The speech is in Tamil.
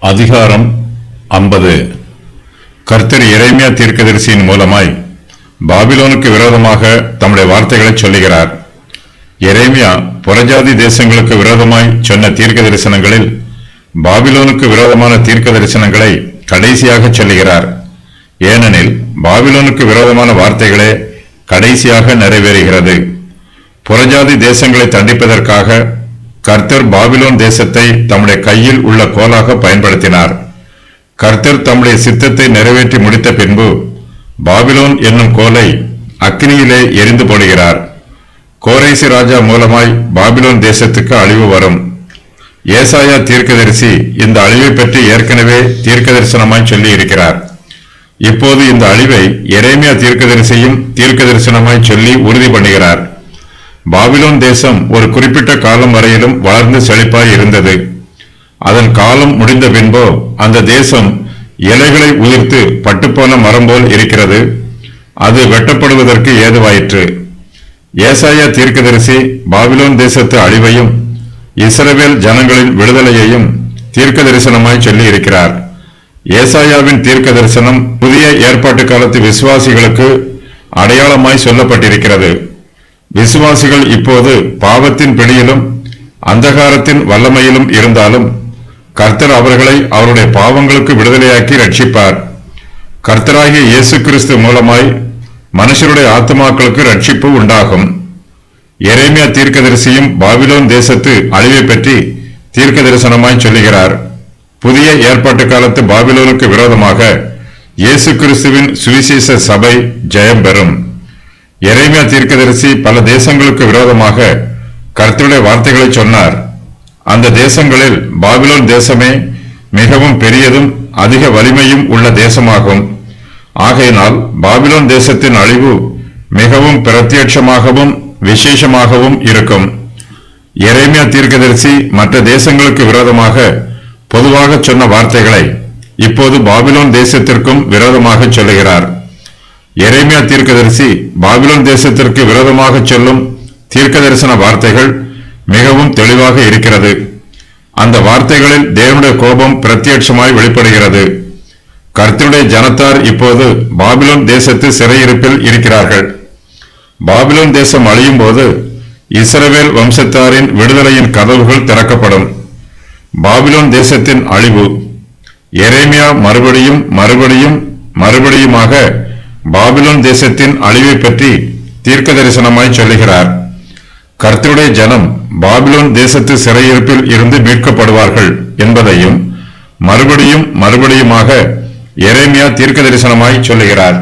அதிகாரம் 50. கர்த்தர் எரேமியா தீர்க்கதரிசியின் மூலமாய் பாபிலோனுக்கு விரோதமாக தம்முடைய வார்த்தைகளை சொல்லுகிறார். எரேமியா புறஜாதி தேசங்களுக்கு விரோதமாய் சொன்ன தீர்க்க தரிசனங்களில் பாபிலோனுக்கு விரோதமான தீர்க்க தரிசனங்களை கடைசியாக சொல்லுகிறார். ஏனெனில் பாபிலோனுக்கு விரோதமான வார்த்தைகளே கடைசியாக நிறைவேறுகிறது. புறஜாதி தேசங்களை தண்டிப்பதற்காக கர்த்தர் பாபிலோன் தேசத்தை தம்முடைய கையில் உள்ள கோலாக பயன்படுத்தினார். கர்த்தர் தம்முடைய சித்தத்தை நிறைவேற்றி முடித்த பின்பு பாபிலோன் என்னும் கோலை அக்கினியிலே எரிந்து போடுகிறார். கோரேசி ராஜா மூலமாய் பாபிலோன் தேசத்துக்கு அழிவு வரும். ஏசாயா தீர்க்கதரிசி இந்த அழிவை பற்றி ஏற்கனவே தீர்க்க தரிசனமாய் சொல்லி இருக்கிறார். இப்போது இந்த அழிவை எரேமியா தீர்க்கதரிசியும் தீர்க்க தரிசனமாய் சொல்லி உறுதி பண்ணுகிறார். பாபிலோன் தேசம் ஒரு குறிப்பிட்ட காலம் வரையிலும் வளர்ந்து செழிப்பாய் இருந்தது. அதன் காலம் முடிந்த பின்போ அந்த தேசம் இலைகளை உதிர்த்து பட்டுப்போன மரம் போல் இருக்கிறது. அது வெட்டப்படுவதற்கு ஏதுவாயிற்று. ஏசாயா தீர்க்கதரிசி பாபிலோன் தேசத்து அழிவையும் இஸ்ரவேல் ஜனங்களின் விடுதலையையும் தீர்க்க தரிசனமாய் சொல்லி இருக்கிறார். ஏசாயாவின் தீர்க்க தரிசனம் புதிய ஏற்பாட்டு காலத்து விசுவாசிகளுக்கு அடையாளமாய் சொல்லப்பட்டிருக்கிறது. விசுவாசிகள் இப்போது பாவத்தின் பிடியிலும் அந்தகாரத்தின் வல்லமையிலும் இருந்தாலும் கர்த்தர் அவர்களை அவருடைய பாவங்களுக்கு விடுதலையாக்கி ரட்சிப்பார். கர்த்தராகிய இயேசு கிறிஸ்து மூலமாய் மனுஷருடைய ஆத்துமாக்களுக்கு ரட்சிப்பு உண்டாகும். எரேமியா தீர்க்கதரிசியும் பாபிலோன் தேசத்து அழிவை பற்றி தீர்க்க தரிசனமாய் சொல்லுகிறார். புதிய ஏற்பாட்டு காலத்து பாபிலோனுக்கு விரோதமாக இயேசு கிறிஸ்துவின் சுவிசேஷ சபை ஜெயம் பெறும். எரேமியா தீர்க்கதரிசி பல தேசங்களுக்கு விரோதமாக கர்த்தருடைய வார்த்தைகளை சொன்னார். அந்த தேசங்களில் பாபிலோன் தேசமே மிகவும் பெரியதும் அதிக வலிமையும் உள்ள தேசமாகும். ஆகையினால் பாபிலோன் தேசத்தின் அழிவு மிகவும் பிரத்யட்சமாகவும் விசேஷமாகவும் இருக்கும். எரேமியா தீர்க்கதரிசி மற்ற தேசங்களுக்கு விரோதமாக பொதுவாக சொன்ன வார்த்தைகளை இப்போது பாபிலோன் தேசத்திற்கும் விரோதமாக சொல்லுகிறார். எரேமியா தீர்க்கதரிசி பாபிலோன் தேசத்திற்கு விரோதமாக சொல்லும் தீர்க்க தரிசன வார்த்தைகள் மிகவும் தெளிவாக இருக்கிறது. அந்த வார்த்தைகளில் தேவனுடைய கோபம் பிரத்யட்சமாய் வெளிப்படுகிறது. கர்த்தருடைய ஜனத்தார் இப்போது பாபிலோன் தேசத்து சிறையிருப்பில் இருக்கிறார்கள். பாபிலோன் தேசம் அழியும் போது இஸ்ரவேல் வம்சத்தாரின் விடுதலையின் கதவுகள் திறக்கப்படும். பாபிலோன் தேசத்தின் அழிவு. எரேமியா மறுபடியுமாக பாபிலோன் தேசத்தின் அழிவை பற்றி தீர்க்க தரிசனமாய் சொல்லுகிறார். கர்த்தருடைய ஜனம் பாபிலோன் தேசத்து சிறையிருப்பில் இருந்து மீட்கப்படுவார்கள் என்பதையும் மறுபடியுமாக எரேமியா தீர்க்க தரிசனமாய் சொல்லுகிறார்.